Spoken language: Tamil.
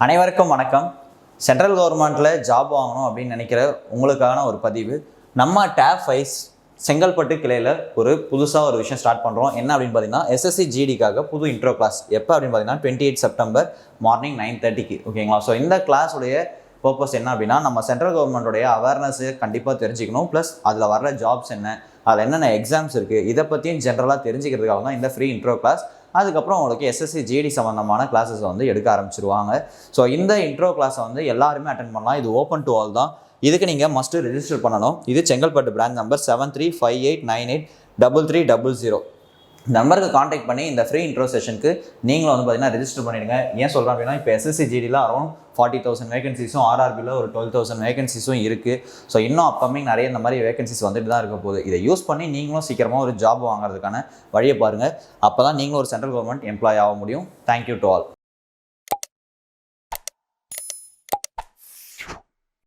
அனைவருக்கும் வணக்கம். சென்ட்ரல் கவர்மெண்ட்டில் ஜாப் வாங்கணும் அப்படின்னு நினைக்கிற உங்களுக்கான ஒரு பதிவு. நம்ம டேப் வைஸ் செங்கல்பட்டு கிளையில் ஒரு புதுசாக ஒரு விஷயம் ஸ்டார்ட் பண்ணுறோம். என்ன அப்படின்னு பார்த்தீங்கன்னா எஸ்எஸ்சி ஜிடிக்காக புது இன்ட்ரோ கிளாஸ். எப்போ அப்படின்னு பார்த்தீங்கன்னா 28 செப்டம்பர் மார்னிங் 9:30க்கு. ஓகேங்களா? ஸோ இந்த கிளாஸுடைய பர்பஸ் என்ன அப்படின்னா, நம்ம சென்ட்ரல் கவர்மெண்ட்டுடைய அவேர்னஸை கண்டிப்பாக தெரிஞ்சுக்கணும். ப்ளஸ் அதில் வர்ற ஜாப்ஸ் என்ன, அதில் என்னென்ன எக்ஸாம்ஸ் இருக்குது, இதை பற்றியும் ஜென்ரலாக தெரிஞ்சுக்கிறதுக்காக தான் இந்த ஃப்ரீ இன்ட்ரோ கிளாஸ். அதுக்கப்புறம் உங்களுக்கு எஸ்எஸ்சி ஜிடி சம்மந்தமான கிளாஸஸ் வந்து எடுக்க ஆரம்பிச்சிருவாங்க. ஸோ இந்த இன்ட்ரோ கிளாஸை வந்து எல்லாருமே அட்டென்ட் பண்ணலாம். இது ஓப்பன் டு ஆல் தான். இதுக்கு நீங்கள் மஸ்ட்டு ரெஜிஸ்டர் பண்ணணும். இது செங்கல்பட்டு பிரான்ச் நம்பர் 7358983300. நம்பருக்கு காண்டாக்ட் பண்ணி இந்த ஃப்ரீ இன்ட்ரோ செஷனுக்கு நீங்களும் வந்து பார்த்தீங்கன்னா ரெஜிஸ்டர் பண்ணிடுங்க. ஏன் சொல்கிறேன் அப்படின்னா, இப்போ எஸ்எஸ்சி ஜிடியில் அரௌண்ட் 40,000 வேகன்சிஸும், ஆர்ஆர்பியில் ஒரு 12,000 வேகன்சிஸும் இருக்குது. ஸோ இன்னும் அப்கமிங் நிறைய இந்த மாதிரி வேகன்சிஸ் வந்துட்டு தான் இருக்க போகுது. இதை யூஸ் பண்ணி நீங்களும் சீக்கிரமாக ஒரு ஜாப் வாங்குறதுக்கான வழியை பாருங்கள். அப்போ தான் நீங்களும் ஒரு சென்ட்ரல் கவர்மெண்ட் எம்ப்ளாய் ஆக முடியும். Thank you to all.